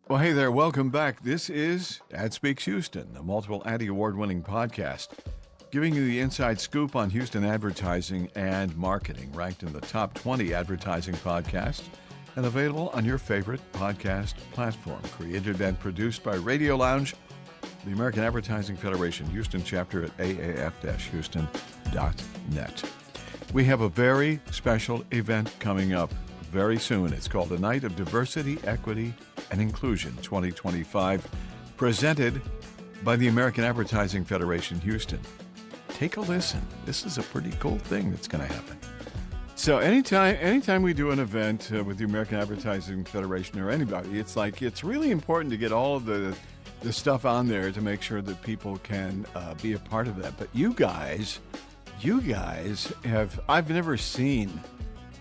Well, hey there. Welcome back. This is Ad Speaks Houston, a multiple Addy Award-winning podcast, giving you the inside scoop on Houston advertising and marketing, ranked in the top 20 advertising podcasts and available on your favorite podcast platform. Created and produced by Radio Lounge, the American Advertising Federation Houston chapter at aaf-houston.net. We have a very special event coming up very soon. It's called the Night of Diversity, Equity, and Inclusion 2025, presented by the American Advertising Federation Houston. Take a listen. This is a pretty cool thing that's going to happen. So anytime we do an event with the American Advertising Federation or anybody, it's really important to get all of the stuff on there to make sure that people can be a part of that. But you guys I've never seen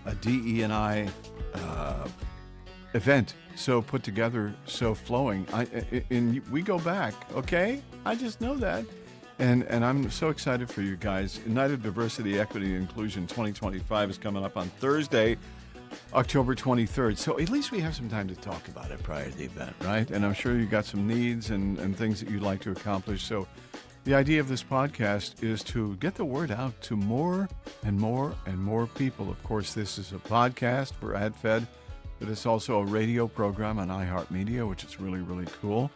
a DE&I event so put together, so flowing. And we go back, okay? I just know that. And I'm so excited for you guys. Night of Diversity, Equity, and Inclusion 2025 is coming up on Thursday, October 23rd. So at least we have some time to talk about it prior to the event, right? And I'm sure you got some needs and things that you'd like to accomplish. So the idea of this podcast is to get the word out to more and more and more people. Of course, this is a podcast for AdFed, but it's also a radio program on iHeartMedia, which is really, really cool.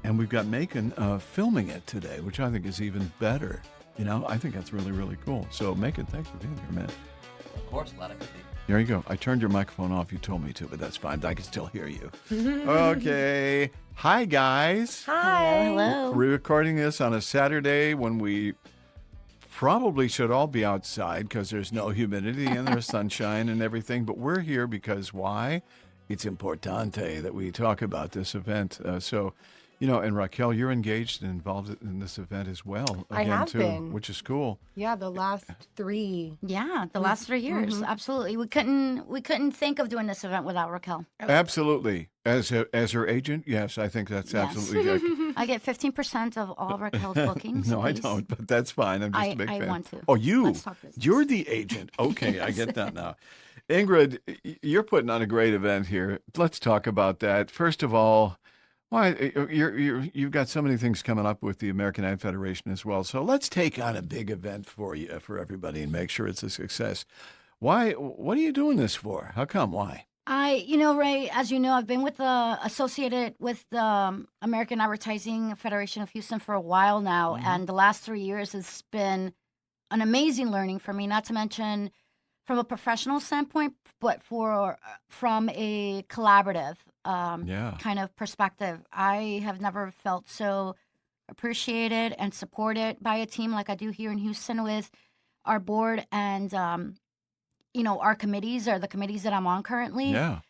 And we've got Macon filming it today, which I think is even better. You know, I think that's really, really cool. So, Macon, thanks for being here, man. Of course, glad I could be. There you go. I turned your microphone off. You told me to, but that's fine. I can still hear you. Okay. Hi, guys. Hi. Hello. We're recording this on a Saturday when we probably should all be outside because there's no humidity and there's sunshine and everything. But we're here because why? It's importante that we talk about this event. And Raquel, you're engaged and involved in this event as well. I have been. Which is cool. Yeah, the last 3. Yeah, the last 3 years. Absolutely. We couldn't think of doing this event without Raquel. Absolutely. As her agent, yes, I think that's absolutely good. I get 15% of all Raquel's bookings. No, I please. don't, but that's fine. I'm just a big fan. I want to. Oh, you? Let's talk business. You're the agent. Okay, I get that now. Ingrid, you're putting on a great event here. Let's talk about that. First of all, why you've got so many things coming up with the American Ad Federation as well. So let's take on a big event for you, for everybody, and make sure it's a success. Why? What are you doing this for? How come? Why? Ray, as you know, I've been associated with the American Advertising Federation of Houston for a while now, and the last 3 years has been an amazing learning for me. Not to mention from a professional standpoint, but from a collaborative kind of perspective. I have never felt so appreciated and supported by a team like I do here in Houston with our board and our committees or the committees that I'm on currently. Yeah.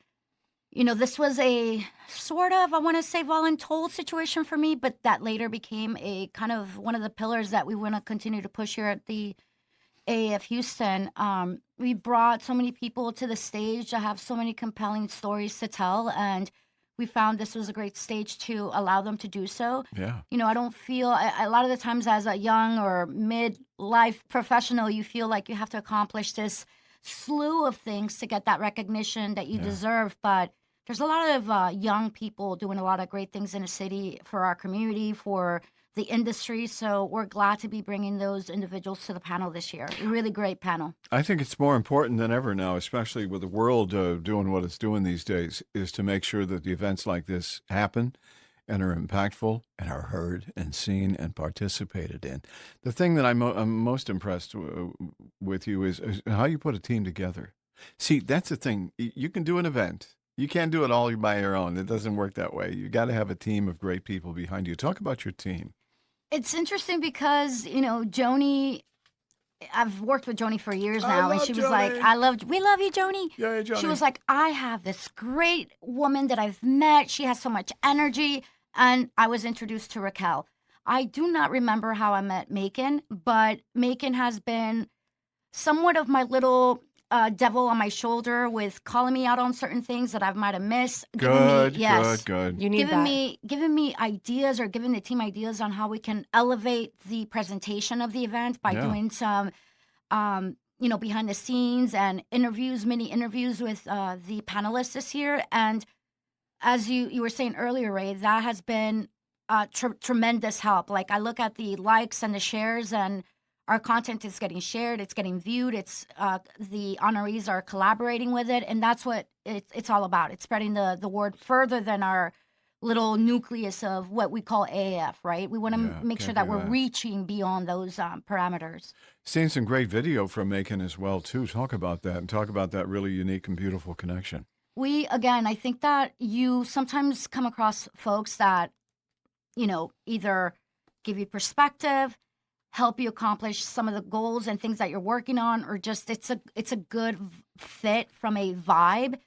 This was a sort of, I want to say, voluntold situation for me, but that later became a kind of one of the pillars that we want to continue to push here at the AAF Houston. We brought so many people to the stage that have so many compelling stories to tell, and we found this was a great stage to allow them to do so. Yeah. I don't feel, a lot of the times as a young or mid-life professional, you feel like you have to accomplish this slew of things to get that recognition that you deserve, but there's a lot of young people doing a lot of great things in the city for our community, for the industry, so we're glad to be bringing those individuals to the panel this year. A really great panel. I think it's more important than ever now, especially with the world doing what it's doing these days, is to make sure that the events like this happen and are impactful and are heard and seen and participated in. The thing that I'm most impressed with you is how you put a team together. See, that's the thing. You can do an event. You can't do it all by your own. It doesn't work that way. You got to have a team of great people behind you. Talk about your team. It's interesting because, Joni, I've worked with Joni for years now, and she was like, we love you, Joni. Yeah, Joni. She was like, I have this great woman that I've met. She has so much energy. And I was introduced to Raquel. I do not remember how I met Macon, but Macon has been somewhat of my little devil on my shoulder with calling me out on certain things that I might have missed. Good. You need Giving me ideas or giving the team ideas on how we can elevate the presentation of the event by doing some, behind the scenes and mini interviews with the panelists this year. And as you were saying earlier, Ray, that has been tremendous help. Like I look at the likes and the shares, and our content is getting shared, it's getting viewed, it's the honorees are collaborating with it, and that's what it's all about. It's spreading the word further than our little nucleus of what we call AAF, right? We want to make sure that we're reaching beyond those parameters. Seeing some great video from Macon as well, too. Talk about that, and talk about that really unique and beautiful connection. I think that you sometimes come across folks that, either give you perspective, help you accomplish some of the goals and things that you're working on, or just it's a good fit from a vibe.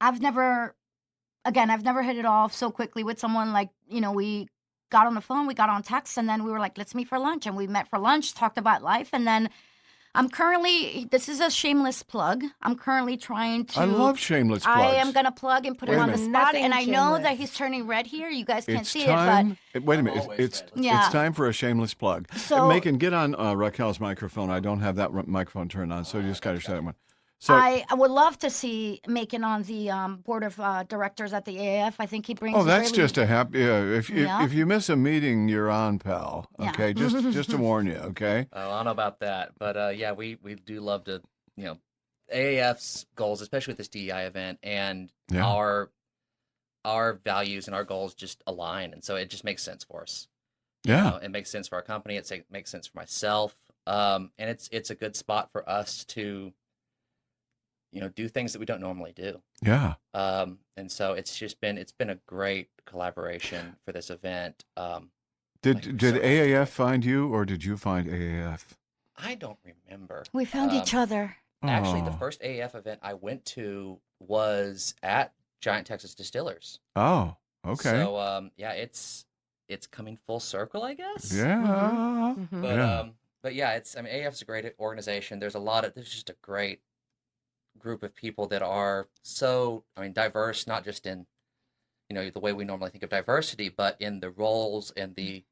I've never hit it off so quickly with someone. Like, we got on the phone, we got on text, and then we were like, let's meet for lunch. And we met for lunch, talked about life. And then this is a shameless plug. I'm currently trying to. I love shameless plugs. I am going to plug and put him on the spot. And I know shameless. that he's turning red here. You guys can't see it, but. Wait a minute. Always It's Yeah. time for a shameless plug. So- Macon, get on Raquel's microphone. I don't have that microphone turned on, so you just got to shut that one. So, I would love to see Macon on the board of directors at the AAF. I think he brings. oh, that's really- just a happy. Yeah. If you miss a meeting, you're on, pal. Yeah. Okay, just to warn you. Okay. Oh, I don't know about that, but yeah, we do love to, AAF's goals, especially with this DEI event, and Yeah. our values and our goals just align, and so it just makes sense for us. Yeah. It makes sense for our company. It makes sense for myself, and it's a good spot for us to, do things that we don't normally do. Yeah. And so it's been a great collaboration for this event. Did Thank you did so much. AAF find you, or did you find AAF? I don't remember. We found each other. Actually, the Oh. first AAF event I went to was at Giant Texas Distillers. Oh. Okay. So yeah, it's coming full circle, I guess. Yeah. Mhm. But yeah, AAF's a great organization. There's just a great group of people that are so diverse, not just in the way we normally think of diversity, but in the roles and the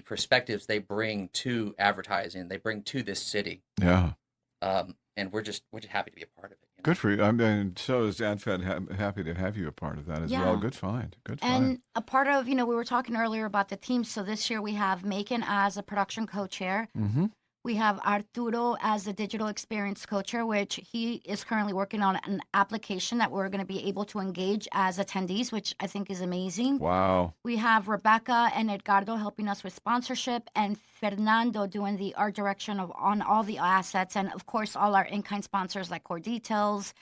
perspectives they bring to advertising, they bring to this city. Yeah. And we're just happy to be a part of it. Good for you. I mean, so is AdFed happy to have you a part of that as well. Yeah. Good find. Good And find. a part of, we were talking earlier about the team. So this year we have Macon as a production co-chair. Mm-hmm. We have Arturo as the digital experience co-chair, which he is currently working on an application that we're going to be able to engage as attendees, which I think is amazing. Wow. We have Rebecca and Edgardo helping us with sponsorship, and Fernando doing the art direction on all the assets, and of course all our in-kind sponsors like Core Details,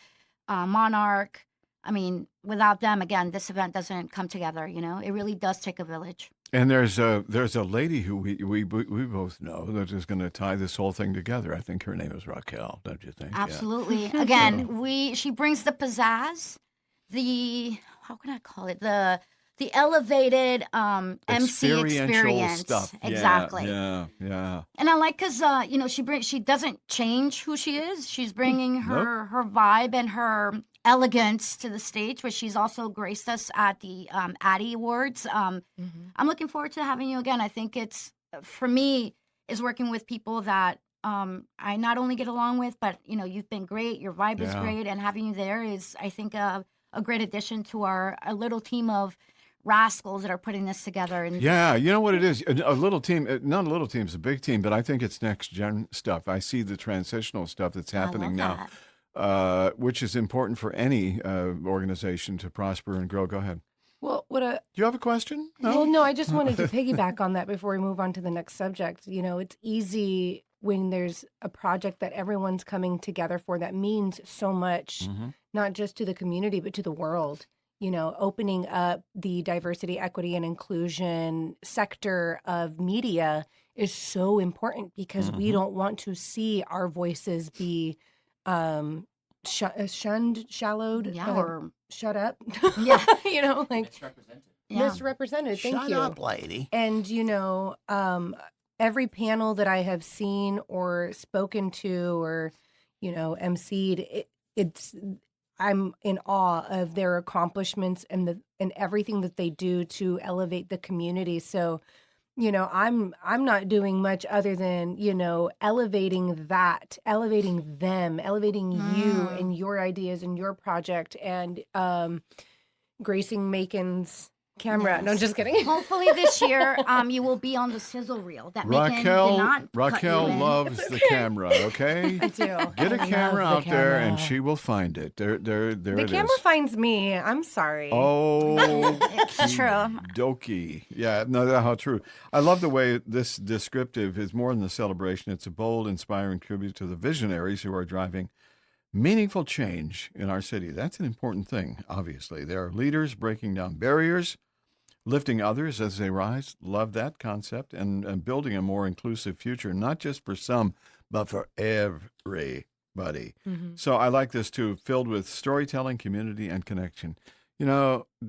Monarch. I mean, without them, again, this event doesn't come together. It really does take a village. And there's a lady who we both know that is going to tie this whole thing together. I think her name is Raquel. Don't you think? Yeah. Absolutely. Again, she brings the pizzazz, how can I call it? The elevated MC Experiential experience. stuff. Exactly. Yeah. And I like because she doesn't change who she is. She's bringing her vibe and her elegance to the stage, which she's also graced us at the Addy Awards. I'm looking forward to having you again. I think it's, for me, is working with people that I not only get along with, but you've been great. Your vibe is Yeah. great, and having you there is, I think, a great addition to our little team of rascals that are putting this together. And Yeah, you know what it is? A little team, not a little team, it's a big team, but I think it's next gen stuff. I see the transitional stuff that's happening I love now, that. which is important for any organization to prosper and grow. Go ahead. Well, Do you have a question? well, no, I just wanted to piggyback on that before we move on to the next subject. It's easy when there's a project that everyone's coming together for that means so much, Mhm. not just to the community, but to the world. Opening up the diversity, equity, and inclusion sector of media is so important because we Mhm. don't want to see our voices be shunned, shallowed, Yeah, or shut up. Yeah. Like Misrepresented. yeah. misrepresented. Thank Shut you. up, lady. And every panel that I have seen or spoken to or emceed, I'm in awe of their accomplishments and everything that they do to elevate the community. So I'm not doing much other than, elevating them, elevating you Mm. and your ideas and your project, and gracing Macon's camera. No, I'm Yes. just kidding. Hopefully this year, you will be on the sizzle reel that Macon did Raquel not cut you Raquel in. loves It's the okay. camera, okay? I do. Get a I camera love out the there and camera. she will find it. There The it camera is. finds me. I'm sorry. Oh, It's true. dokie. Yeah, no, that's how true. I love the way this descriptive is more than the celebration. It's a bold, inspiring tribute to the visionaries who are driving meaningful change in our city. That's an important thing, obviously. There are leaders breaking down barriers, lifting others as they rise. Love that concept, and building a more inclusive future, not just for some, but for everybody. Mhm. So I like this too, filled with storytelling, community, and connection.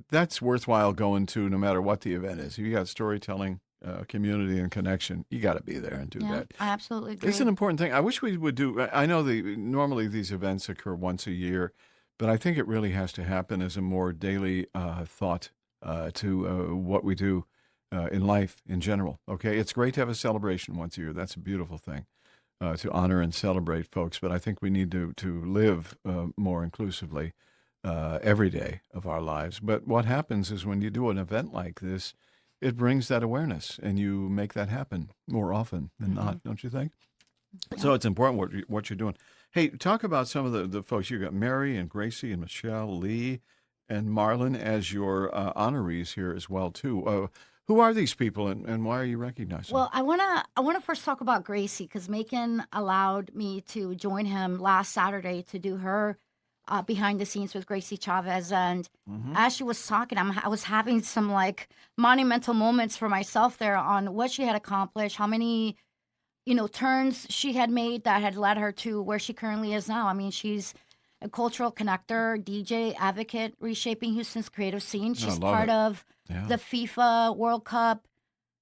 That's worthwhile going to no matter what the event is. If you got storytelling, community, and connection, you got to be there and do Yeah, that. I absolutely agree. It's an important thing. I wish we would do. I know normally these events occur once a year, but I think it really has to happen as a more daily thought to what we do in life in general. Okay, it's great to have a celebration once a year. That's a beautiful thing to honor and celebrate folks. But I think we need to live more inclusively every day of our lives. But what happens is when you do an event like this, it brings that awareness, and you make that happen more often than not, don't you think? So it's important what you're doing. Hey, talk about some of the folks. You got Mary and Gracie and Michelle, Lee, and Marlon as your honorees here as well too. Who are these people, and why are you recognizing Well, I wanna first talk about Gracie because Macon allowed me to join him last Saturday to do her behind the scenes with Gracie Chavez, and them? as she was talking, I was having some like monumental moments for myself there on what she had accomplished, how many turns she had made that had led her to where she currently is now. I mean, she's a cultural connector, DJ, advocate, reshaping Houston's creative scene. She's love part it. of Yeah. the FIFA World Cup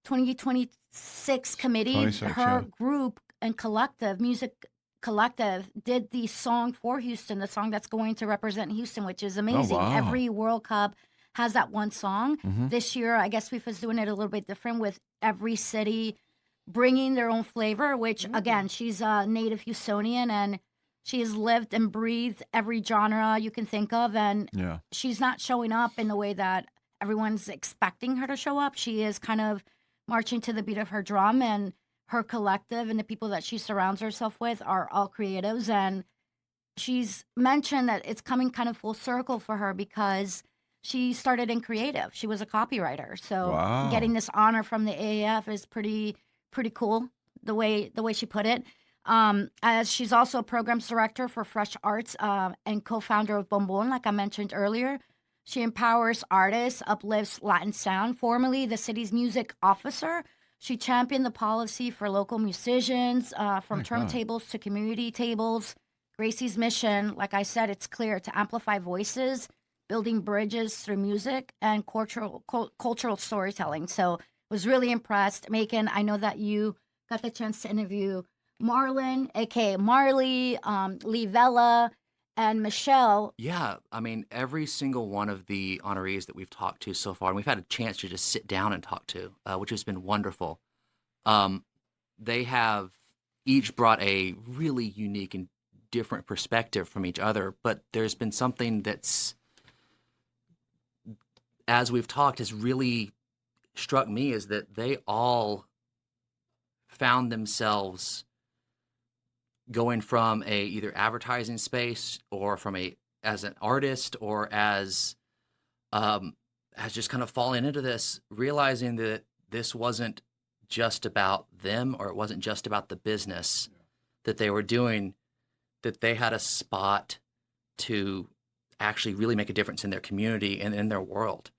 2026 committee. 26, Her yeah. group and collective, music collective, did the song for Houston, the song that's going to represent Houston, which is amazing. wow. Every World Cup has that one song. Mhm. This year, I guess FIFA's doing it a little bit different with every city bringing their own flavor, which again, she's a native Houstonian and she has lived and breathed every genre you can think of. And Yeah. she's not showing up in the way that everyone's expecting her to show up. She is kind of marching to the beat of her drum, and her collective and the people that she surrounds herself with are all creatives. And she's mentioned that it's coming kind of full circle for her because she started in creative. She was a copywriter. So Wow. getting this honor from the AAF is pretty cool, the way she put it. As she's also a programs director for Fresh Arts and co-founder of Bombon, like I mentioned earlier. She empowers artists, uplifts Latin sound. Formerly the city's music officer, she championed the policy for local musicians, from My God. turntables to community tables. Gracie's mission, like I said, it's clear: to amplify voices, building bridges through music and cultural storytelling. So was really impressed. Macon, I know that you got the chance to interview Marlon, aka Marley, Lee Vella, and Michelle. Yeah, I mean, every single one of the honorees that we've talked to so far, and we've had a chance to just sit down and talk to, which has been wonderful. They have each brought a really unique and different perspective from each other, but there's been something that's, as we've talked, has really struck me is that they all found themselves going from a either advertising space or from as an artist or as just kind of falling into this, realizing that this wasn't just about them or it wasn't just about the business that they were doing, that they had a spot to actually really make a difference in their community and in their world.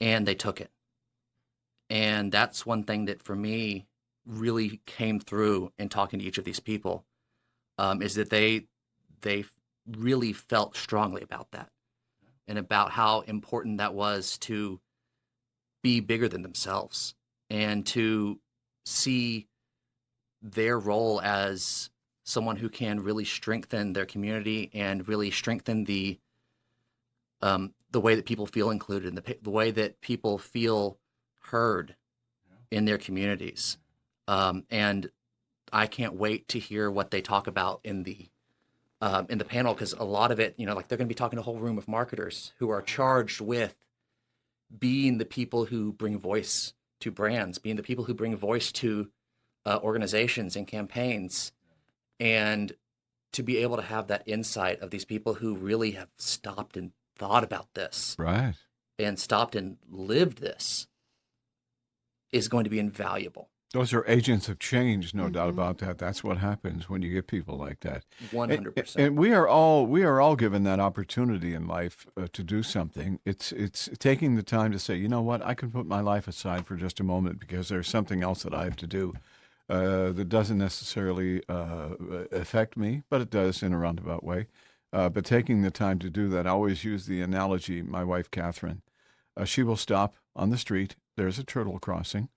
And they took it. And that's one thing that for me really came through in talking to each of these people, is that they really felt strongly about that and about how important that was to be bigger than themselves and to see their role as someone who can really strengthen their community and really strengthen the way that people feel included and the way that people feel heard in their communities. And I can't wait to hear what they talk about in the panel, because a lot of it, like they're going to be talking to a whole room of marketers who are charged with being the people who bring voice to brands, being the people who bring voice to organizations and campaigns, and to be able to have that insight of these people who really have stopped and thought about this, Right. and stopped and lived this, is going to be invaluable. Those are agents of change, no doubt Mhm. about that. That's what happens when you get people like that. 100%. And we are all given that opportunity in life to do something. It's taking the time to say, you know what, I can put my life aside for just a moment because there's something else that I have to do that doesn't necessarily affect me, but it does in a roundabout way. But taking the time to do that, I always use the analogy. My wife Catherine, she will stop on the street. There's a turtle crossing.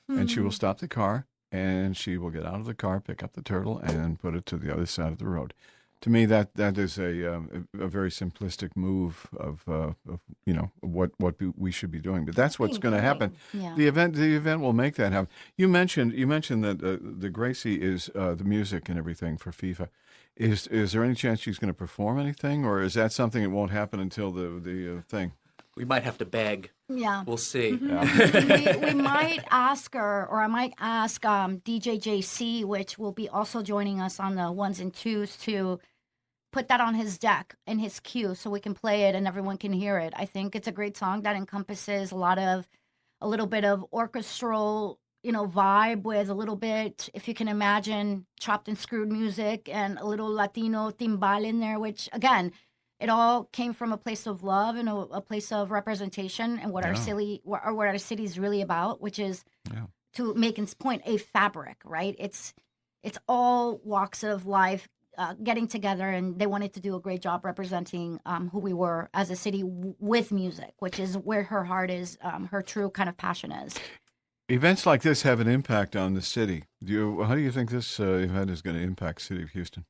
And she will stop the car, and she will get out of the car, pick up the turtle, and put it to the other side of the road. To me, that is a very simplistic move of what we should be doing. But that's what's going to happen. Yeah. The event will make that happen. You mentioned that the Gracie is the music and everything for FIFA. Is there any chance she's going to perform anything, or is that something that won't happen until the thing? We might have to beg. Yeah. We'll see. we might ask her, or I might ask DJ JC, which will be also joining us on the ones and twos, to put that on his deck in his queue so we can play it and everyone can hear it. I think it's a great song that encompasses a little bit of orchestral, vibe with a little bit, if you can imagine, chopped and screwed music and a little Latino timbal in there, which again, it all came from a place of love and a place of representation and what Yeah. what our city is really about, which is, Yeah. to Macon's point, a fabric, right? It's all walks of life getting together, and they wanted to do a great job representing who we were as a city with music, which is where her heart is, her true kind of passion is. Events like this have an impact on the city. How do you think this event is going to impact the city of Houston?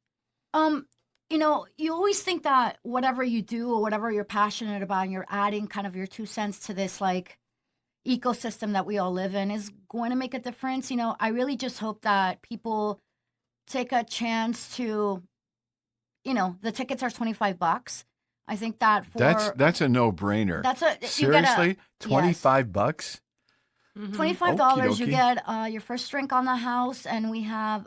You always think that whatever you do or whatever you're passionate about, and you're adding kind of your 2 cents to this like ecosystem that we all live in, is going to make a difference. I really just hope that people take a chance to, the tickets are $25. I think that for That's a no-brainer. that's a Seriously, $25? $25. You Okey-dokey. get your first drink on the house, and we have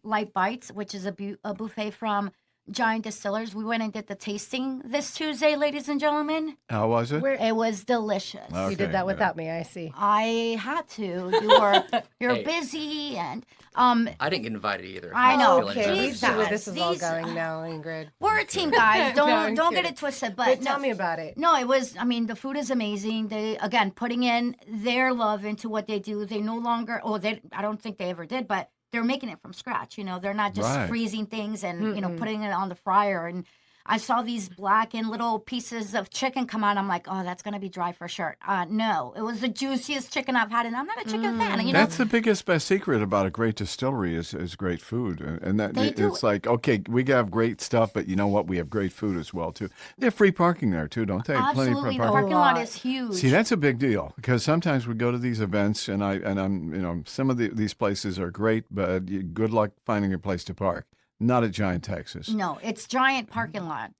Light Bites, which is a buffet from Giant Distillers. We went and did the tasting this Tuesday, ladies and gentlemen. How was it? It was delicious. Okay, You did that yeah. without me, I see. I had to. You're Hey. busy, and I didn't get invited either. I know. Feeling Okay, jealous. we Jesus. see where this is all These- going now, Ingrid. we're a team, guys. No, Don't I'm get kidding. it twisted. But But tell no, me about it. No, it was, the food is amazing. They, again, putting in their love into what they do. They no longer, I don't think they ever did, but they're making it from scratch. They're not just Right. freezing things and, Mm-mm. putting it on the fryer. And I saw these blackened little pieces of chicken come out. I'm like, oh, that's going to be dry for sure. No, it was the juiciest chicken I've had. And I'm not a chicken fan. And, That's the biggest best secret about a great distillery is great food, and that They do. it's like, okay, we have great stuff, but you know what? We have great food as well too. They have free parking there too, don't they? absolutely, the parking. parking lot lot. is huge. See, that's a big deal because sometimes we go to these events, and I'm some of these places are great, but good luck finding a place to park. Not at Giant Texas. No, it's giant parking lot,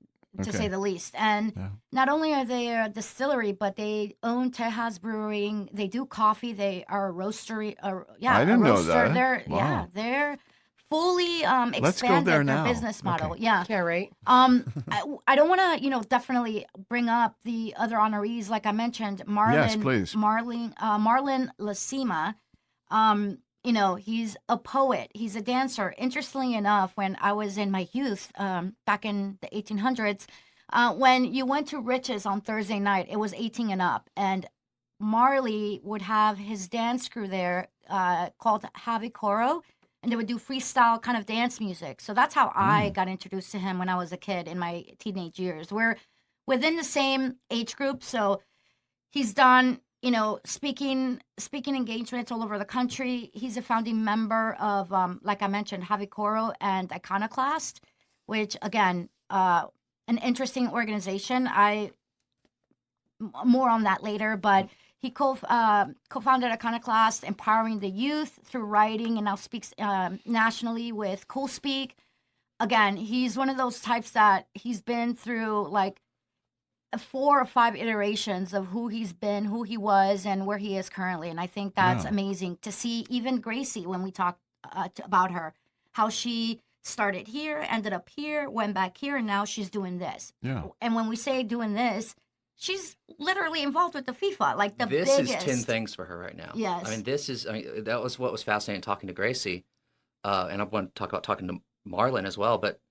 to Okay. say the least. And Yeah. not only are they a distillery, but they own Tejas Brewing. They do coffee. They are a roastery. I didn't a know roaster. that. They're Wow. they're fully expanded Let's go there their now. business model. Okay. Yeah. Yeah, right. I don't want to, definitely bring up the other honorees. Like I mentioned, Yes, please. Marlon Lacima. He's a poet. He's a dancer. Interestingly enough, when I was in my youth, back in the 1800s, when you went to Riches on Thursday night, it was 18 and up. And Marley would have his dance crew there called Javi Coro, and they would do freestyle kind of dance music. So that's how I got introduced to him when I was a kid in my teenage years. We're within the same age group, so he's done, speaking engagements all over the country. He's a founding member of, like I mentioned, Javi Coro and Iconoclast, which, again, an interesting organization. More on that later, but He co-founded Iconoclast, empowering the youth through writing, and now speaks nationally with Cool Speak. Again, he's one of those types that he's been through like 4 or 5 iterations of who he's been, who he was, and where he is currently. And I think that's Yeah. amazing to see. Even Gracie, when we talk about her, how she started here, ended up here, went back here, and now she's doing this. Yeah. And when we say doing this, she's literally involved with the FIFA, like the This biggest. is 10 things for her right now. Yes. I mean, that was what was fascinating talking to Gracie. And I want to talk about talking to Marlon as well. But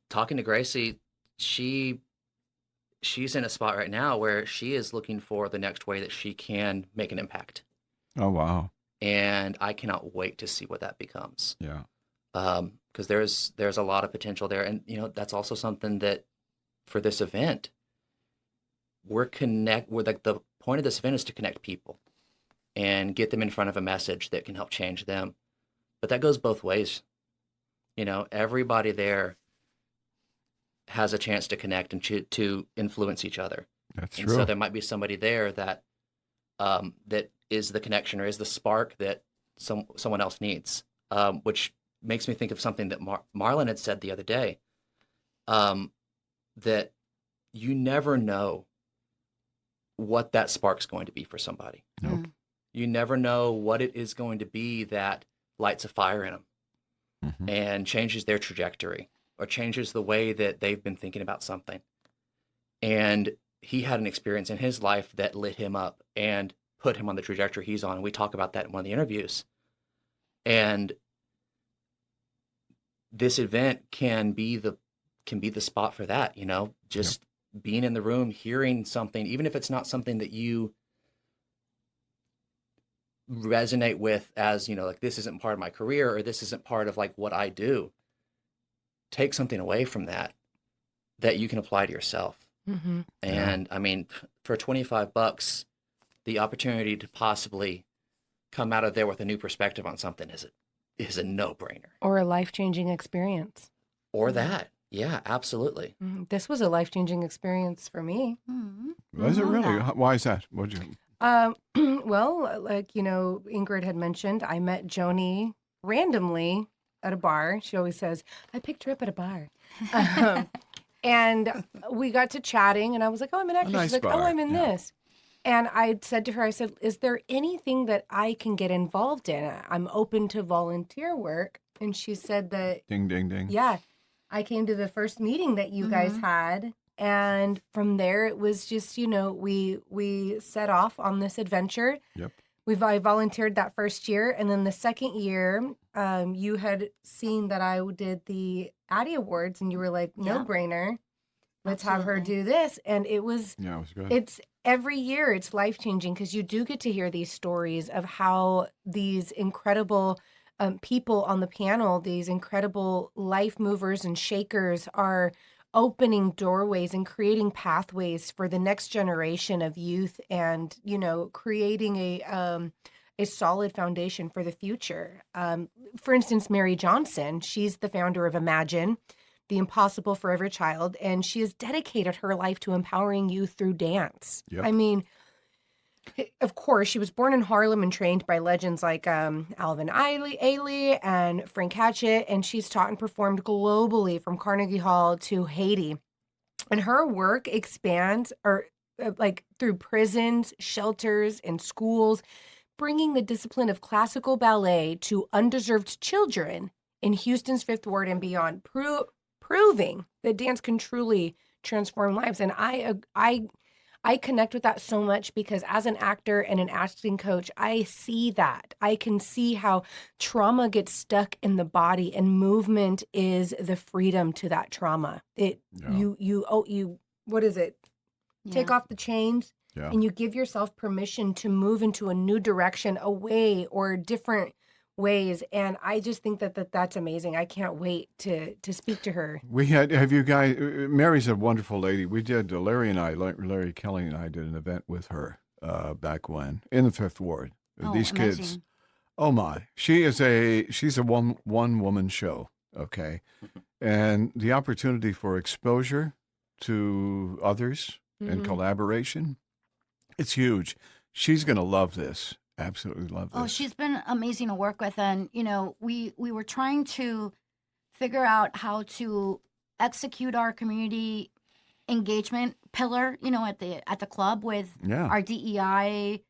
talking to Gracie, she's in a spot right now where she is looking for the next way that she can make an impact. Oh, wow. And I cannot wait to see what that becomes. Yeah. Because there's a lot of potential there. And, that's also something that for this event, we're like the point of this event is to connect people and get them in front of a message that can help change them. But that goes both ways. Everybody there has a chance to connect and to influence each other. That's And true. so there might be somebody there that that is the connection or is the spark that someone else needs, which makes me think of something that Marlon had said the other day, that you never know what that spark's going to be for somebody. Nope. You never know what it is going to be that lights a fire in them Mhm. and changes their trajectory or changes the way that they've been thinking about something. And he had an experience in his life that lit him up and put him on the trajectory he's on. And we talk about that in one of the interviews. And this event can be the spot for that, just being in the room, hearing something, even if it's not something that you resonate with as, like this isn't part of my career or this isn't part of like what I do. Take something away from that you can apply to yourself. Mm-hmm. And I mean, for $25, the opportunity to possibly come out of there with a new perspective on something is a no-brainer. Or a life-changing experience. Or that. Yeah, absolutely. Mhm. This was a life-changing experience for me. Mhm. Was it I know really? that. Why is that? What'd you? Well, like, Ingrid had mentioned, I met Joni randomly at a bar. She always says, I picked her up at a bar. And we got to chatting, and I was like, oh, I'm an actor. nice She's like, bar, oh, I'm in yeah. this. And I said to her, I said, is there anything that I can get involved in? I'm open to volunteer work. And she said that, Ding, ding, ding. yeah, I came to the first meeting that you guys had. And from there, it was just, we set off on this adventure. Yep. I volunteered that first year. And then the second year, you had seen that I did the Addie Awards, and you were like, no Yeah. brainer. Let's have her Absolutely. do this. And it was, Yeah, it was good. it's every year it's life changing because you do get to hear these stories of how these incredible people on the panel, these incredible life movers and shakers, are opening doorways and creating pathways for the next generation of youth, and creating a solid foundation for the future. For instance, Mary Johnson, she's the founder of Imagine, the Impossible Forever Child, and she has dedicated her life to empowering youth through dance. Yep. I mean, of course, she was born in Harlem and trained by legends like Alvin Ailey and Frank Hatchett, and she's taught and performed globally from Carnegie Hall to Haiti. And her work expands through prisons, shelters, and schools, bringing the discipline of classical ballet to undeserved children in Houston's Fifth Ward and beyond, proving that dance can truly transform lives. And I connect with that so much because as an actor and an acting coach, I see that. I can see how trauma gets stuck in the body, and movement is the freedom to that trauma. Yeah. What is it? Take Yeah. off the chains, Yeah. and you give yourself permission to move into a new direction, away or different ways. And I just think that's amazing. I can't wait to speak to her. Have you guys, Mary's a wonderful lady. We did, Larry Kelly and I did an event with her back when, in the Fifth Ward. Oh, These kids, amazing. oh my, she's a one woman show, okay? And the opportunity for exposure to others and Mhm. collaboration It's huge. She's going to love this. Absolutely love this. Oh, she's been amazing to work with, and we were trying to figure out how to execute our community engagement pillar, at the club with Yeah. our DEI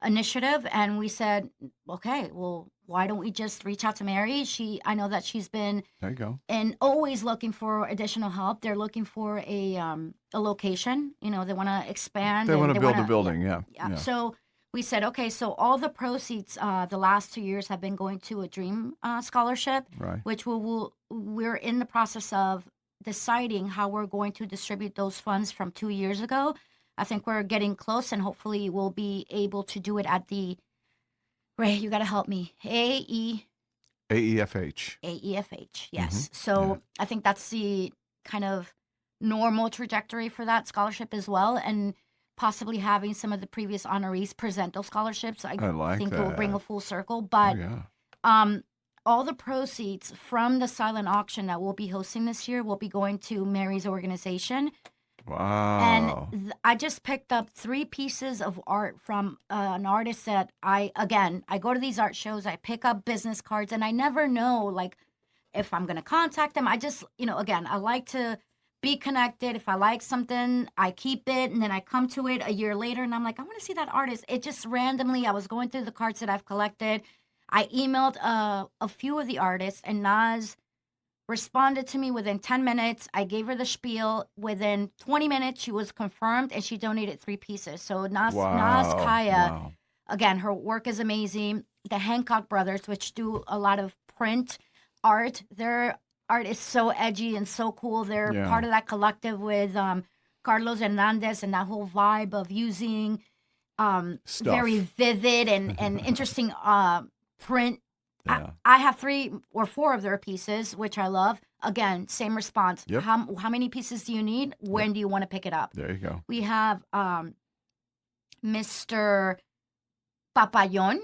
initiative, and we said, okay, well, why don't we just reach out to Mary? I know that she's been There you go. and always looking for additional help. They're looking for a location. They want to expand. They and want to build a wanna- building. Yeah. yeah. So we said, okay, so all the proceeds the last 2 years have been going to a Dream Scholarship, Right. which we're in the process of deciding how we're going to distribute those funds from 2 years ago. I think we're getting close, and hopefully we'll be able to do it at the, Ray, you got to help me, AEFH. AEFH, yes. Mhm. So I think that's the kind of normal trajectory for that scholarship as well, and possibly having some of the previous honorees present those scholarships. I like think it will bring that. a full circle. Oh, But yeah. all the proceeds from the silent auction that we'll be hosting this year will be going to Mary's organization. Wow. And I just picked up 3 pieces of art from an artist that I go to these art shows, I pick up business cards, and I never know, like, if I'm going to contact them. I just, I like to be connected. If I like something, I keep it, and then I come to it a year later, and I'm like, I want to see that artist. It just randomly, I was going through the cards that I've collected. I emailed a few of the artists, and Naz responded to me within 10 minutes. I gave her the spiel. Within 20 minutes, she was confirmed, and she donated 3 pieces. So Naz Kaya, Wow. again, her work is amazing. The Hancock brothers, which do a lot of print art, their art is so edgy and so cool. They're Yeah. part of that collective with Carlos Hernandez and that whole vibe of using Stuff. very vivid and interesting print. Yeah. I have 3 or 4 of their pieces, which I love. Again, same response. Yep. How many pieces do you need? When do you want to pick it up? There you go. We have Mr. Papayon,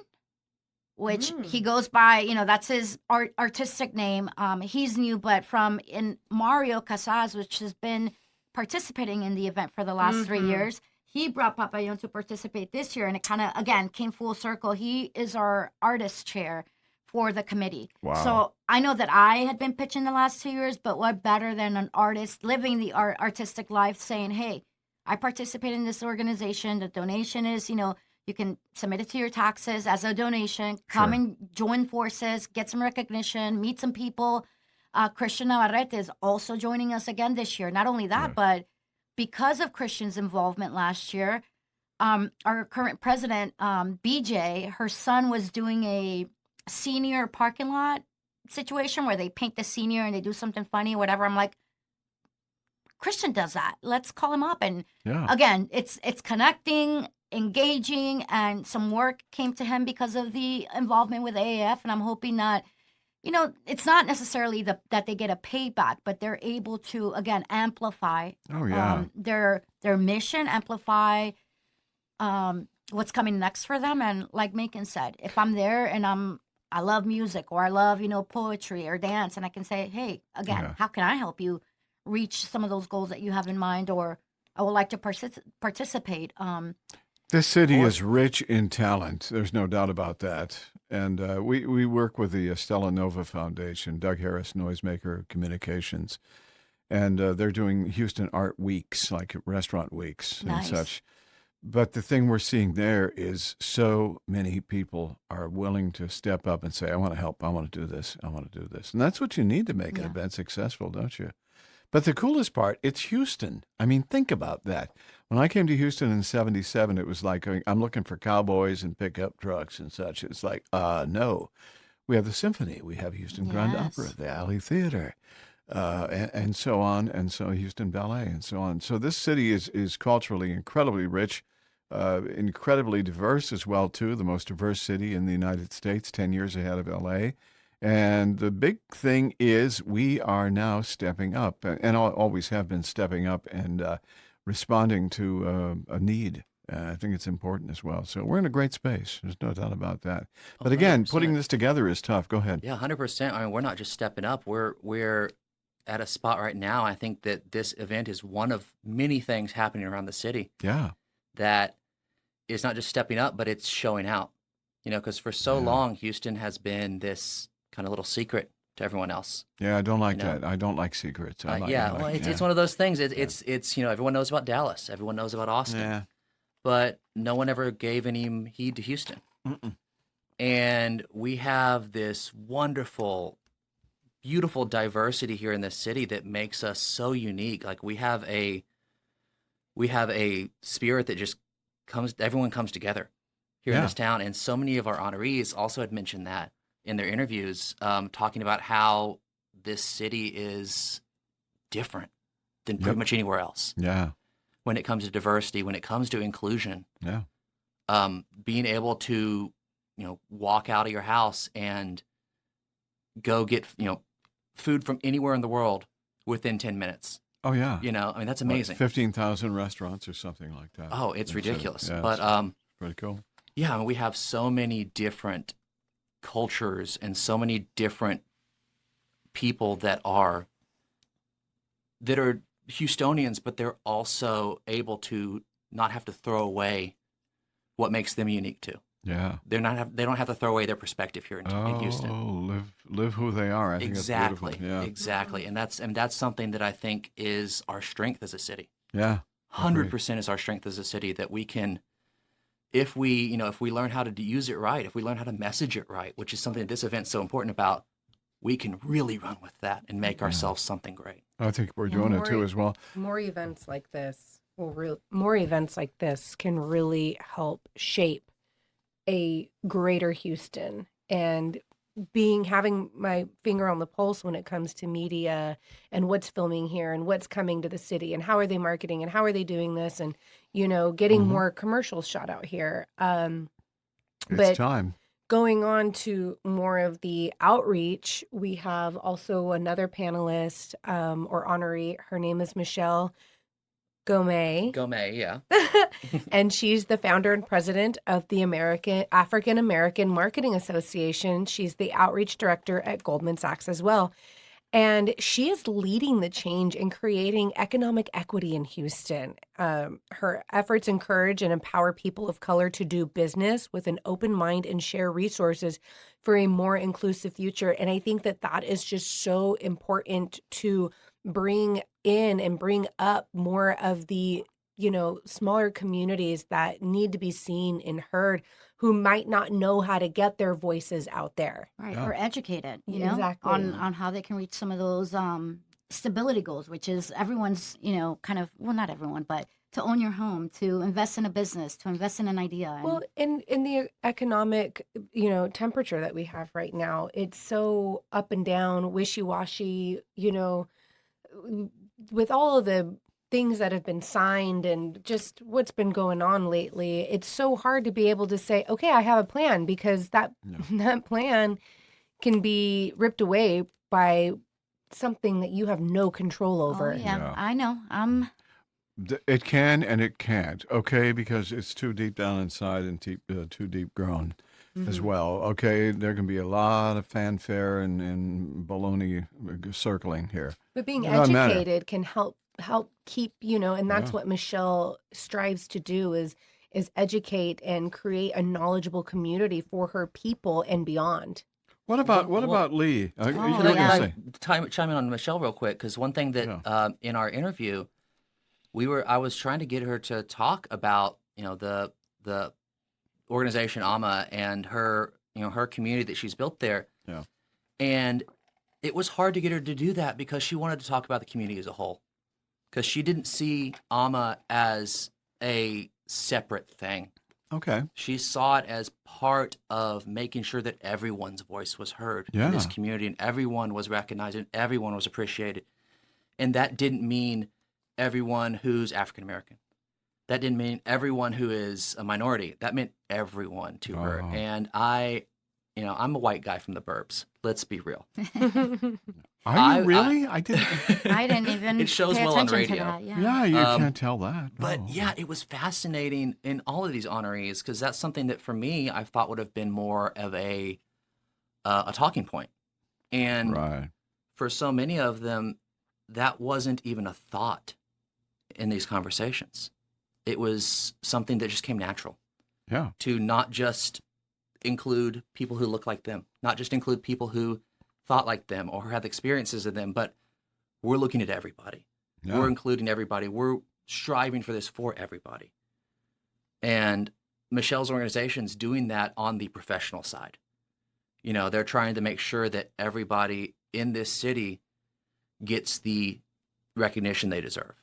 which he goes by, that's his artistic name. He's new, but in Mario Casas, which has been participating in the event for the last 3 years, he brought Papayon to participate this year, and it kind of, again, came full circle. He is our artist chair for the committee. Wow. So I know that I had been pitching the last 2 years, but what better than an artist living the artistic life saying, hey, I participate in this organization. The donation is, you can submit it to your taxes as a donation, come Sure. and join forces, get some recognition, meet some people. Christian Navarrete is also joining us again this year. Not only that, Right. but because of Christian's involvement last year, our current president, BJ, her son was doing a senior parking lot situation where they paint the senior and they do something funny or whatever. I'm like, Christian does that. Let's call him up. And Yeah. again, it's connecting, engaging, and some work came to him because of the involvement with AAF. And I'm hoping that, it's not necessarily that they get a payback, but they're able to, again, amplify Oh, yeah. their mission, amplify what's coming next for them. And like Macon said, if I'm there and I love music or I love, poetry or dance, and I can say, hey, again, Yeah. how can I help you reach some of those goals that you have in mind, or I would like to participate. This city Or- is rich in talent. There's no doubt about that. And we work with the Stella Nova Foundation, Doug Harris, Noisemaker Communications. And they're doing Houston Art Weeks, like restaurant weeks Nice. and such. But the thing we're seeing there is so many people are willing to step up and say, I want to help. I want to do this. I want to do this. And that's what you need to make an Yeah. event successful, don't you? But the coolest part, it's Houston. I mean, think about that. When I came to Houston in 77, it was like, I'm looking for cowboys and pickup trucks and such. It's like, no. We have the symphony. We have Houston Grand Yes. Opera, the Alley Theater, and so on. And so Houston Ballet and so on. So this city is culturally incredibly rich, incredibly diverse as well, too. The most diverse city in the United States, 10 years ahead of LA. And the big thing is we are now stepping up and always have been stepping up and responding to a need. I think it's important as well. So we're in a great space. There's no doubt about that. But again, 100%. putting this together is tough. Go ahead. Yeah, 100%. I mean, we're not just stepping up. We're at a spot right now. I think that this event is one of many things happening around the city Yeah. that is not just stepping up, but it's showing out. You know, because for so Yeah. long, Houston has been this kind of little secret to everyone else. Yeah, I don't like You know? that. I don't like secrets. I like, Yeah, I well, like, it's one of those things. It's you know, everyone knows about Dallas, everyone knows about Austin, yeah. but no one ever gave any heed to Houston. Mm-mm. And we have this wonderful, beautiful diversity here in this city that makes us so unique. Like we have a spirit that just everyone comes together here in Yeah. this town. And so many of our honorees also had mentioned that in their interviews, talking about how this city is different than pretty Yep. much anywhere else Yeah. when it comes to diversity, when it comes to inclusion. Yeah. Being able to, you know, walk out of your house and go get, you know, food from anywhere in the world within 10 minutes. Oh, yeah. You know, I mean, that's What, amazing. 15,000 restaurants or something like that. Oh, it's That's ridiculous. Yeah, But it's pretty cool. yeah, I mean, we have so many different cultures and so many different people that are Houstonians, but they're also able to not have to throw away what makes them unique too. Yeah. They don't have to throw away their perspective here in Houston. Oh, live who they are. I think Exactly. that's beautiful. Yeah. Exactly. And that's something that I think is our strength as a city. Yeah. 100% is our strength as a city, that we can, if we learn how to use it right, if we learn how to message it right, which is something that this event's so important about, we can really run with that and make ourselves something great. I think we're doing it too as well. More events like this more events like this can really help shape a greater Houston, and having my finger on the pulse when it comes to media and what's filming here and what's coming to the city and how are they marketing and how are they doing this, and getting more commercials shot out here. It's But time. going on to more of the outreach, we have also another panelist or honoree. Her name is Michelle Gomez. Gomez, yeah. And she's the founder and president of the African American Marketing Association. She's the outreach director at Goldman Sachs as well. And she is leading the change in creating economic equity in Houston. Her efforts encourage and empower people of color to do business with an open mind and share resources for a more inclusive future. And I think that is just so important to bring in and bring up more of the smaller communities that need to be seen and heard, who might not know how to get their voices out there. Right, Yeah. or educated, Exactly. on how they can reach some of those stability goals, which is everyone's, kind of, well, not everyone, but to own your home, to invest in a business, to invest in an idea. And Well, in the economic, temperature that we have right now, it's so up and down, wishy-washy, with all of the things that have been signed and just what's been going on lately, it's so hard to be able to say, okay, I have a plan, because that that plan can be ripped away by something that you have no control over. Oh, yeah, Yeah. I know. It can and it can't, okay, because it's too deep down inside and too deep grown as well. Okay, there can be a lot of fanfare and baloney circling here. But being It doesn't matter. educated can help keep, and that's Yeah. what Michelle strives to do is educate and create a knowledgeable community for her people and beyond. What about Well, Lee? You oh, were Can going to yeah. say. chime in on Michelle real quick? Because one thing that in our interview, I was trying to get her to talk about the organization AMA and her her community that she's built there. Yeah. And it was hard to get her to do that because she wanted to talk about the community as a whole, because she didn't see AMA as a separate thing. Okay. She saw it as part of making sure that everyone's voice was heard in this Yeah. community, and everyone was recognized and everyone was appreciated. And that didn't mean everyone who's African American. That didn't mean everyone who is a minority. That meant everyone to her. Oh. And I'm a white guy from the burbs. Let's be real. Are you really? I didn't. I didn't even It shows pay well on attention radio. to that. Yeah. Yeah, you Um, can't tell that. But no. yeah, it was fascinating in all of these honorees, because that's something that for me I thought would have been more of a talking point. And Right. for so many of them, that wasn't even a thought in these conversations. It was something that just came natural. Yeah. to not just include people who look like them, not just include people who thought like them or who have experiences of them, but we're looking at everybody. Yeah. We're including everybody. We're striving for this for everybody. And Michelle's organization's doing that on the professional side. You know, they're trying to make sure that everybody in this city gets the recognition they deserve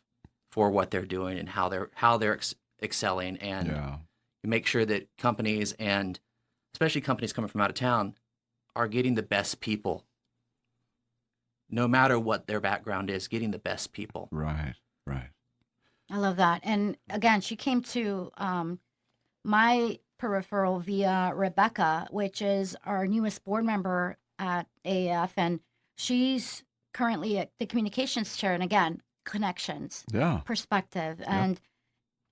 for what they're doing and how they're excelling, and Yeah. make sure that companies, and especially companies coming from out of town, are getting the best people. No matter what their background is, getting the best people. Right. Right. I love that. And again, she came to my peripheral via Rebecca, which is our newest board member at AAF. And she's currently at the communications chair. And again, connections, Yeah. perspective. And,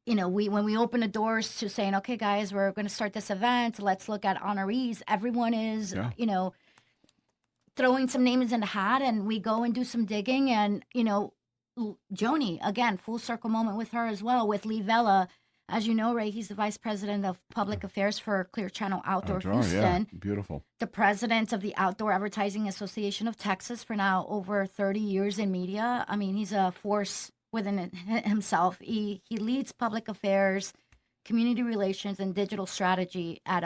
you know, when we open the doors to saying, okay, guys, we're going to start this event, let's look at honorees, everyone is, Yeah. you know, throwing some names in the hat, and we go and do some digging. And, you know, Joni, again, full circle moment with her as well, with Lee Vela. As you know, Ray, he's the Vice President of Public Affairs for Clear Channel Outdoor Houston, Yeah. Beautiful. the President of the Outdoor Advertising Association of Texas for now over 30 years in media. I mean, he's a force within himself. He leads public affairs, community relations, and digital strategy at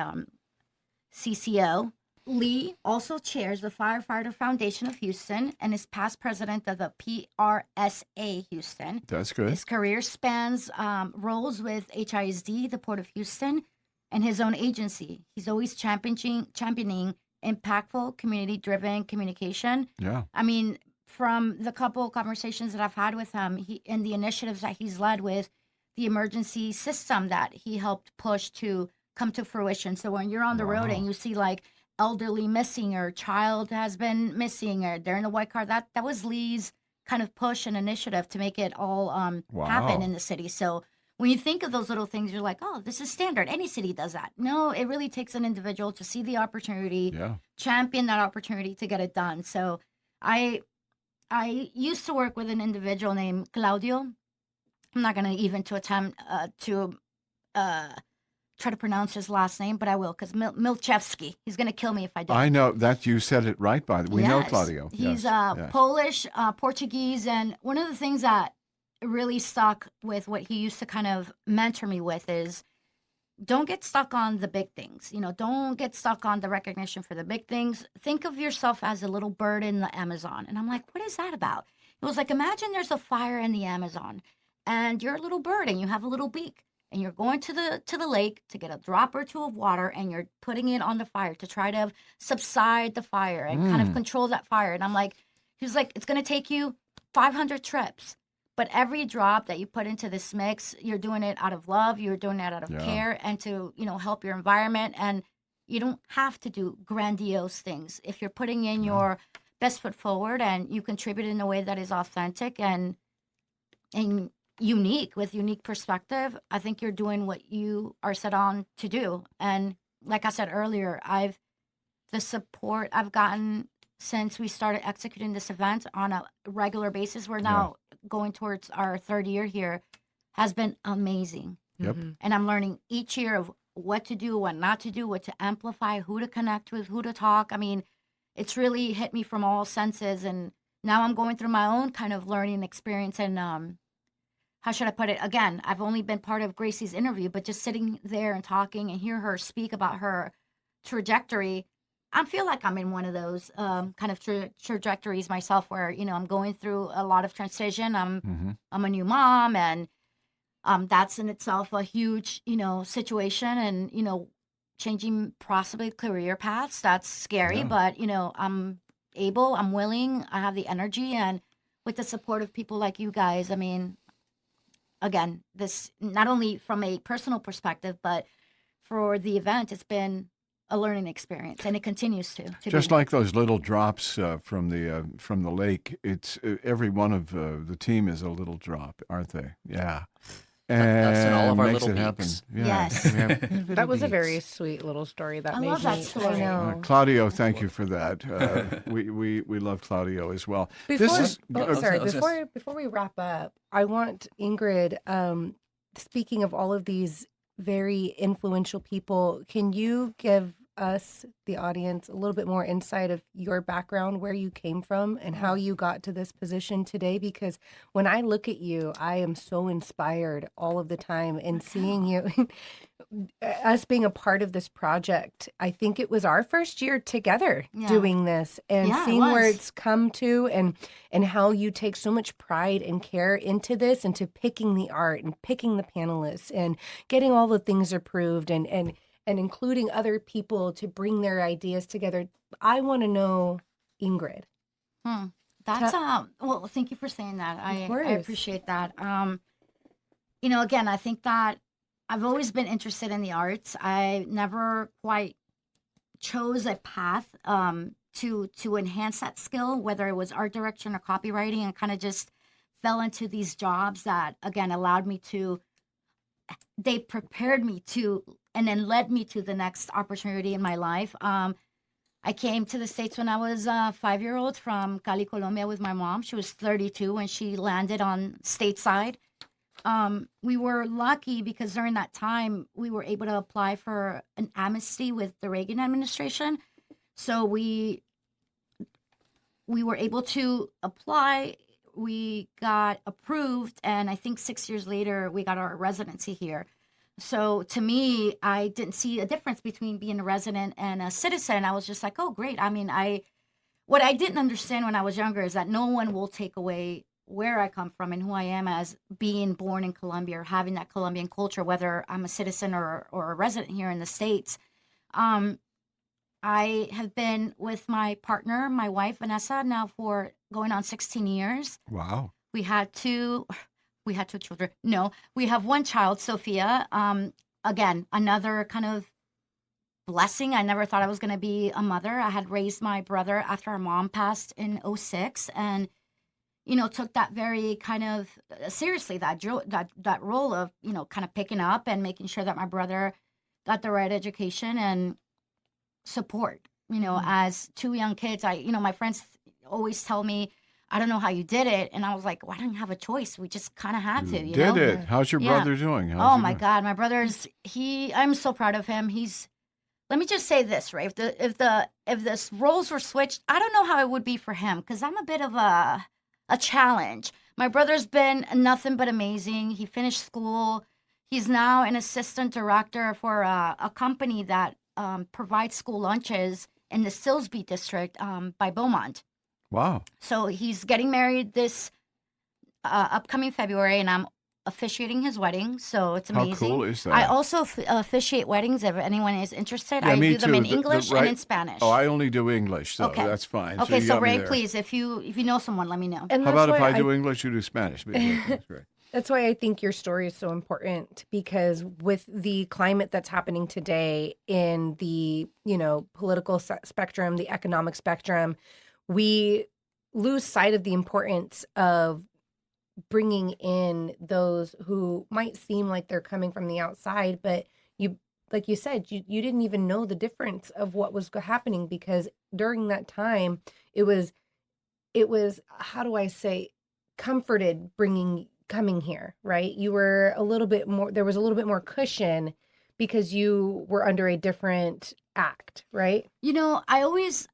CCO. Lee also chairs the Firefighter Foundation of Houston and is past president of the PRSA Houston. That's good. His career spans roles with HISD, the Port of Houston, and his own agency. He's always championing impactful, community-driven communication. Yeah. I mean, from the couple conversations that I've had with him, and the initiatives that he's led with, the emergency system that he helped push to come to fruition. So when you're on the road Wow. and you see like elderly missing, or child has been missing, or they're in a white car, that was Lee's kind of push and initiative to make it all happen Wow. in the city. So when you think of those little things, you're like, oh, this is standard. Any city does that. No, it really takes an individual to see the opportunity, Yeah. champion that opportunity to get it done. So I used to work with an individual named Claudio. I'm not going to even attempt to try to pronounce his last name, but I will, because Milchevsky. He's going to kill me if I don't. I know that you said it right, by the way. We know Yes. Claudio. He's Yes. Polish, Portuguese, and one of the things that really stuck with what he used to kind of mentor me with is, don't get stuck on the big things. You know, don't get stuck on the recognition for the big things. Think of yourself as a little bird in the Amazon. And I'm like, what is that about? It was like, imagine there's a fire in the Amazon, and you're a little bird and you have a little beak, and you're going to the lake to get a drop or two of water, and you're putting it on the fire to try to subside the fire and kind of control that fire. And I'm like, he was like, it's going to take you 500 trips. But every drop that you put into this mix, you're doing it out of love, you're doing it out of Yeah. care, and to, you know, help your environment. And you don't have to do grandiose things. If you're putting in your best foot forward and you contribute in a way that is authentic and unique, with unique perspective, I think you're doing what you are set on to do. And like I said earlier, the support I've gotten since we started executing this event on a regular basis, we're now going towards our third year here, has been amazing. Yep. And I'm learning each year of what to do, what not to do, what to amplify, who to connect with, who to talk. I mean, it's really hit me from all senses. And now I'm going through my own kind of learning experience. And how should I put it? Again, I've only been part of Gracie's interview, but just sitting there and talking and hear her speak about her trajectory, I feel like I'm in one of those kind of trajectories myself, where, you know, I'm going through a lot of transition. I'm a new mom, and that's in itself a huge, you know, situation, and, you know, changing possibly career paths. That's scary, Yeah. but, you know, I'm willing, I have the energy, and with the support of people like you guys, I mean, again, this, not only from a personal perspective, but for the event, it's been a learning experience, and it continues to Just be. like those little drops from the lake, it's every one of the team is a little drop, aren't they? Yeah. Us and all of our makes little it happen. beaks. Yeah. Yes. we have little That was a very beaks. sweet little story. That I made love that me- story. I know. Claudio, thank you for that. We love Claudio as well. Before, This is sorry. I was Before we wrap up, I want Ingrid. Speaking of all of these very influential people. Can you give us, the audience, a little bit more insight of your background, where you came from, and how you got to this position today? Because when I look at you, I am so inspired all of the time, and seeing you, us being a part of this project. I think it was our first year together Yeah. doing this, and Yeah, it seeing where was. it's come to, and how you take so much pride and care into this, into picking the art and picking the panelists and getting all the things approved, and including other people to bring their ideas together. I want to know, Ingrid. Hmm. That's well, thank you for saying that. I course. appreciate that. You know, again, I think that I've always been interested in the arts. I never quite chose a path to enhance that skill, whether it was art direction or copywriting, and kind of just fell into these jobs that again allowed me to, they prepared me to, and then led me to the next opportunity in my life. I came to the States when I was a 5-year-old from Cali, Colombia with my mom. She was 32 when she landed on stateside. We were lucky because during that time we were able to apply for an amnesty with the Reagan administration. So we were able to apply. We got approved, and I think 6 years later we got our residency here. So to me, I didn't see a difference between being a resident and a citizen. I was just like, oh, great. I mean, what I didn't understand when I was younger is that no one will take away where I come from and who I am as being born in Colombia or having that Colombian culture, whether I'm a citizen or a resident here in the States. I have been with my partner, my wife, Vanessa, now for going on 16 years. Wow. We had two children. No, we have one child, Sophia. Again, another kind of blessing. I never thought I was going to be a mother. I had raised my brother after our mom passed in 2006, and took that very kind of seriously, that role of kind of picking up and making sure that my brother got the right education and support. As two young kids, my friends always tell me, I don't know how you did it. And I was like, well, I didn't have a choice. We just kind of had to, Did it? How's your Yeah. brother doing? Oh my God, my brother's I'm so proud of him. Let me just say this, right? If the roles were switched, I don't know how it would be for him, because I'm a bit of a challenge. My brother's been nothing but amazing. He finished school. He's now an assistant director for a company that provides school lunches in the Silsbee district by Beaumont. Wow. So he's getting married this upcoming February, and I'm officiating his wedding. So it's amazing. How cool is that? I also officiate weddings if anyone is interested. Yeah, I me do them too. in The English right- and in Spanish. Oh, I only do English, so Okay. that's fine. Okay, you so got me Ray, there. please, if you know someone, let me know. And How that's about if why I do English, you do Spanish? That's great. That's why I think your story is so important, because with the climate that's happening today in the, political spectrum, the economic spectrum, we lose sight of the importance of bringing in those who might seem like they're coming from the outside, but like you said, you didn't even know the difference of what was happening, because during that time it was, how do I say, comforted coming here, right? You were a little bit more, there was a little bit more cushion because you were under a different act, right? I always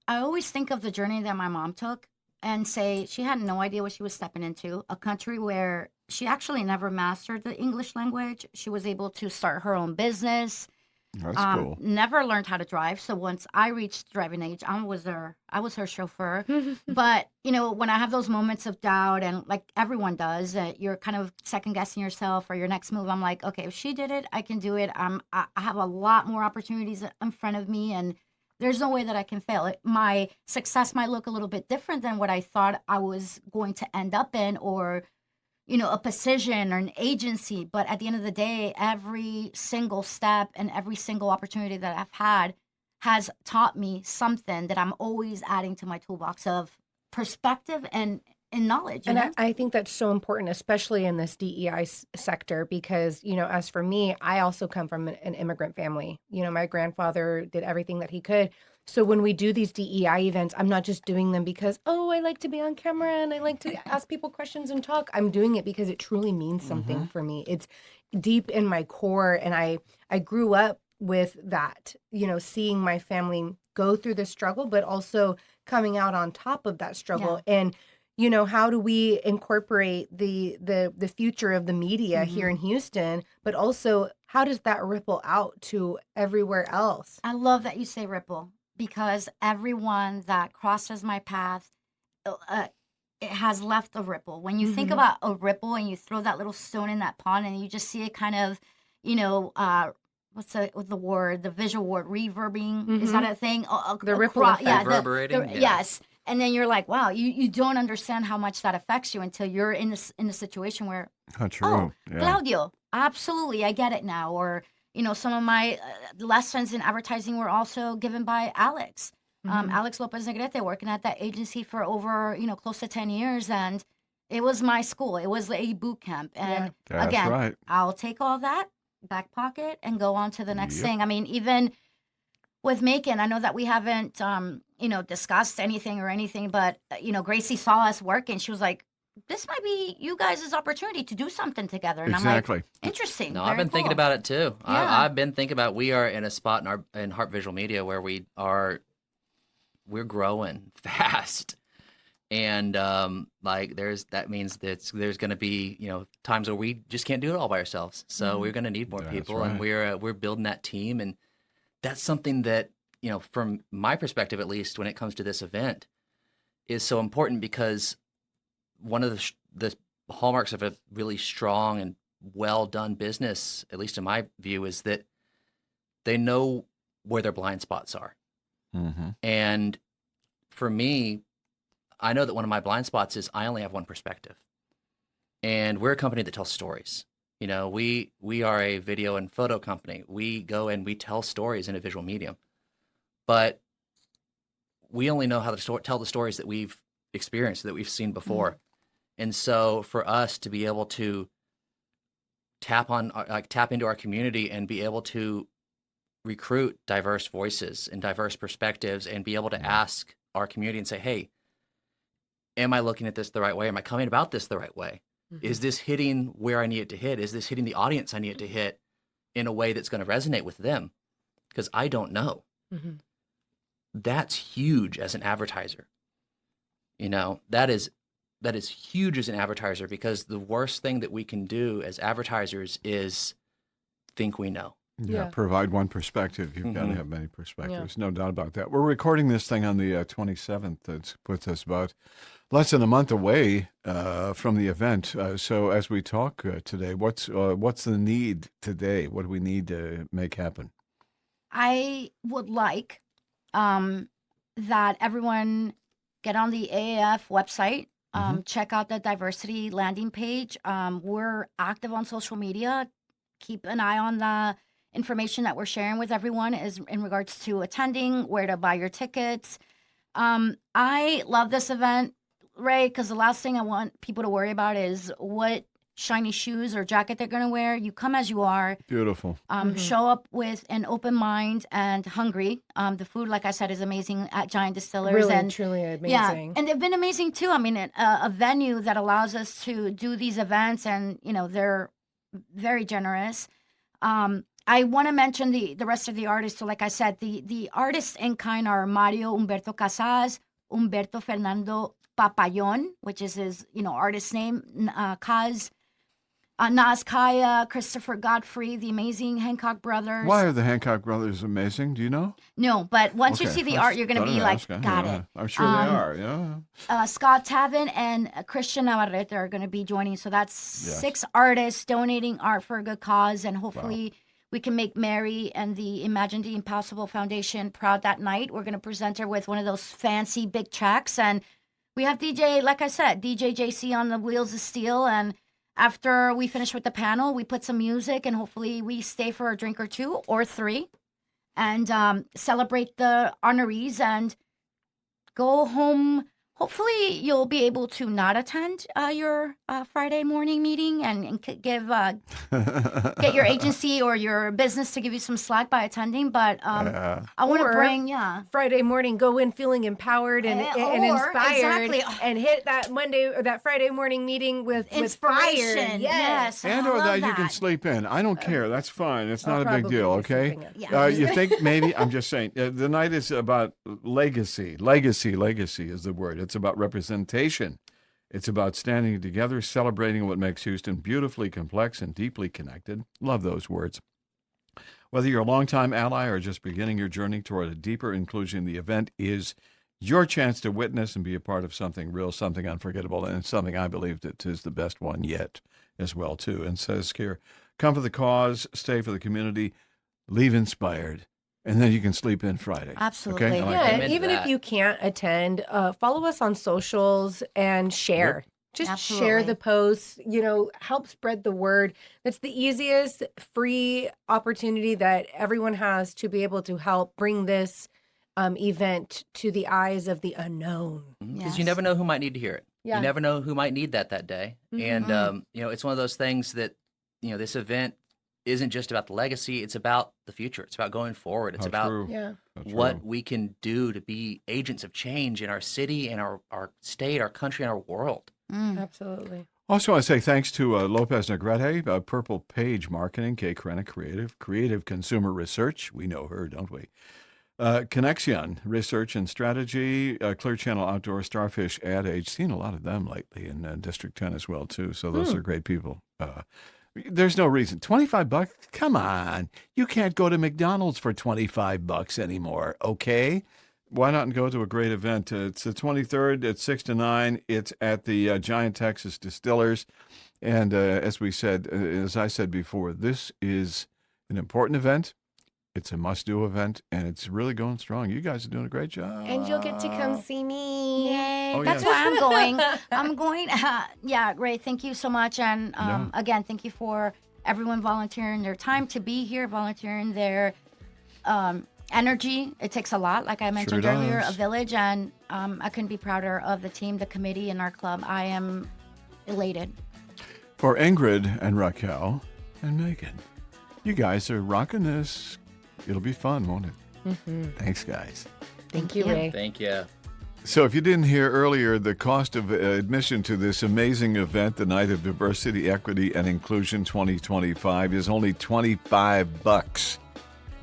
think of the journey that my mom took and say she had no idea what she was stepping into, a country where she actually never mastered the English language. She was able to start her own business. That's cool. Never learned how to drive. So once I reached driving age, I was her chauffeur. But, when I have those moments of doubt, and like everyone does, you're kind of second guessing yourself or your next move, I'm like, okay, if she did it, I can do it. I have a lot more opportunities in front of me, and there's no way that I can fail. My success might look a little bit different than what I thought I was going to end up in, or a position or an agency. But at the end of the day, every single step and every single opportunity that I've had has taught me something that I'm always adding to my toolbox of perspective and in knowledge. You And know? I think that's so important, especially in this DEI sector, because, as for me, I also come from an immigrant family. My grandfather did everything that he could. So when we do these DEI events, I'm not just doing them because, oh, I like to be on camera and I like to ask people questions and talk. I'm doing it because it truly means something for me. It's deep in my core. And I grew up with that, seeing my family go through the struggle, but also coming out on top of that struggle. And how do we incorporate the future of the media here in Houston, but also how does that ripple out to everywhere else? I love that you say ripple, because everyone that crosses my path, it has left a ripple. When you think about a ripple and you throw that little stone in that pond and you just see it kind of, what's the word, the visual word, reverbing? Is that a thing? The ripple effect. Reverberating, yeah. Yes. And then you're like, wow, you don't understand how much that affects you until you're in the situation where, How true. oh, Yeah. Claudio, absolutely, I get it now. Or, some of my lessons in advertising were also given by Alex. Alex Lopez Negrete, working at that agency for over, close to 10 years. And it was my school. It was a boot camp. And That's again, right. I'll take all that back pocket and go on to the next Yep. thing. I mean, even with Macon, I know that we haven't, discussed anything or anything, but, Gracie saw us working. She was like, this might be you guys' opportunity to do something together. And Exactly. I'm like, interesting. No, I've been thinking about it too. Yeah. I've been thinking about, we are in a spot in Heart Visual Media where we're growing fast. And that means that there's going to be, times where we just can't do it all by ourselves. So we're going to need more That's people, right. and we're building that team. And that's something that, from my perspective, at least when it comes to this event, is so important, because one of the hallmarks of a really strong and well done business, at least in my view, is that they know where their blind spots are. Mm-hmm. And for me, I know that one of my blind spots is I only have one perspective. And we're a company that tells stories. We are a video and photo company. We go and we tell stories in a visual medium. But we only know how to tell the stories that we've experienced, that we've seen before. And so for us to be able to tap into our community and be able to recruit diverse voices and diverse perspectives and be able to ask our community and say, hey, am I looking at this the right way? Am I coming about this the right way? Is this hitting where I need it to hit? Is this hitting the audience I need it to hit in a way that's going to resonate with them? Because I don't know. That's huge as an advertiser. That is huge as an advertiser, because the worst thing that we can do as advertisers is think we know. Yeah, provide one perspective. You've got to Mhm. have many perspectives. No doubt about that. We're recording this thing on the 27th. That puts us about less than a month away from the event. So as we talk today, what's the need today? What do we need to make happen? I would like that everyone get on the AAF website, check out the diversity landing page. We're active on social media. Keep an eye on the information that we're sharing with everyone is in regards to attending, where to buy your tickets. I love this event, Ray, because the last thing I want people to worry about is what shiny shoes or jacket they're going to wear. You come as you are. Beautiful. Show up with an open mind and hungry. The food, like I said, is amazing at Giant Distillers. Really, and truly amazing. yeah, and they've been amazing too. I mean, a venue that allows us to do these events, and they're very generous. I want to mention the rest of the artists. So like I said, the artists in kind are Mario Humberto Casas, Humberto Fernando Papayón, which is his artist name, Nas Kaya, Christopher Godfrey, the amazing Hancock brothers. Why are the Hancock brothers amazing? Do you know? No, but once you Okay, see the I art, you're going to thought be I'd like, ask. got Yeah, it. I'm sure they are. Yeah. Scott Tavin and Christian Navarrete are going to be joining. So that's Yes. 6 artists donating art for a good cause. And hopefully we can make Mary and the Imagine the Impossible Foundation proud that night. We're going to present her with one of those fancy big tracks. And we have DJ, like I said, DJ JC on the Wheels of Steel. And after we finish with the panel, we put some music and hopefully we stay for a drink or 2 or 3 and celebrate the honorees and go home hopefully you'll be able to not attend your Friday morning meeting and get your agency or your business to give you some slack by attending. But Yeah. I want to Or- bring, Friday morning, go in feeling empowered and Or- inspired, exactly. and hit that Monday or that Friday morning meeting with inspiration. fire. Yes. And I or love that you can that. sleep in. I don't care. That's fine. It's not a big probably deal, be okay? sleeping in. Yeah. You think maybe, I'm just saying, the night is about legacy. Legacy is the word. It's about representation. It's about standing together, celebrating what makes Houston beautifully complex and deeply connected. Love those words. Whether you're a longtime ally or just beginning your journey toward a deeper inclusion, the event is your chance to witness and be a part of something real, something unforgettable, and it's something I believe that is the best one yet as well, too. And says here, come for the cause, stay for the community, leave inspired, and then you can sleep in Friday. Absolutely. Okay? I like Yeah, that. Amen and to even if that. you can't attend, follow us on socials and share. Just share Absolutely. the posts, help spread the word. That's the easiest free opportunity that everyone has to be able to help bring this event to the eyes of the unknown. Because Yes. you never know who might need to hear it. Yeah. You never know who might need that day. And, Mhm. it's one of those things that, this event isn't just about the legacy. It's about the future. It's about going forward. It's How about true. Yeah. How true. what we can do to be agents of change in our city, in our state, our country, and our world. Mm. Absolutely. Also, I want to say thanks to Lopez Negrete, Purple Page Marketing, Kay Krennic Creative Consumer Research. We know her, don't we? Connexion Research and Strategy, Clear Channel Outdoor, Starfish Ad Age. Seen a lot of them lately in District 10 as well, too. So those are great people. There's no reason. $25? Come on. You can't go to McDonald's for $25 anymore, okay? Why not go to a great event? It's the 23rd at 6 to 9. It's at the Giant Texas Distillers. And as I said before, this is an important event. It's a must-do event, and it's really going strong. You guys are doing a great job. And you'll get to come see me. Yay. Oh, That's yes. why I'm going. I'm going. Yeah, Ray, thank you so much. And Yeah. again, thank you for everyone volunteering their time to be here, volunteering their energy. It takes a lot, like I mentioned Sure earlier, does. a village. And I couldn't be prouder of the team, the committee, and our club. I am elated. For Ingrid and Raquel and Megan, you guys are rocking this. It'll be fun, won't it? Thanks, guys. Thank you, you. Ray. Thank you. So if you didn't hear earlier, the cost of admission to this amazing event, the Night of Diversity, Equity, and Inclusion 2025, is only $25.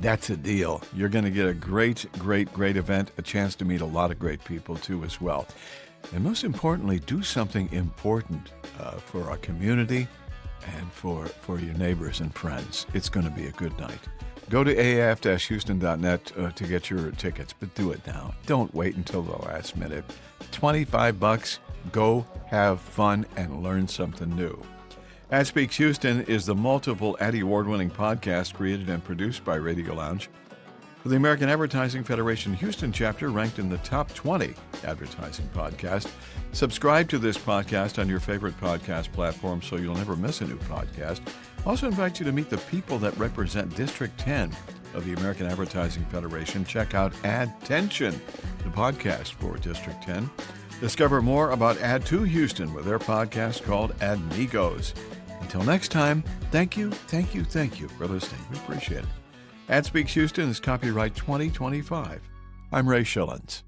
That's a deal. You're going to get a great event, a chance to meet a lot of great people, too, as well. And most importantly, do something important for our community and for your neighbors and friends. It's going to be a good night. Go to aaf-houston.net to get your tickets, but do it now. Don't wait until the last minute. $25, go have fun and learn something new. Ad Speaks Houston is the multiple Addy Award-winning podcast created and produced by Radio Lounge. For the American Advertising Federation Houston chapter, ranked in the top 20 advertising podcast. Subscribe to this podcast on your favorite podcast platform so you'll never miss a new podcast. Also invite you to meet the people that represent District 10 of the American Advertising Federation. Check out Ad Tension, the podcast for District 10. Discover more about Ad to Houston with their podcast called Admigos. Until next time, thank you for listening. We appreciate it. Ad Speaks Houston is copyright 2025. I'm Ray Schillens.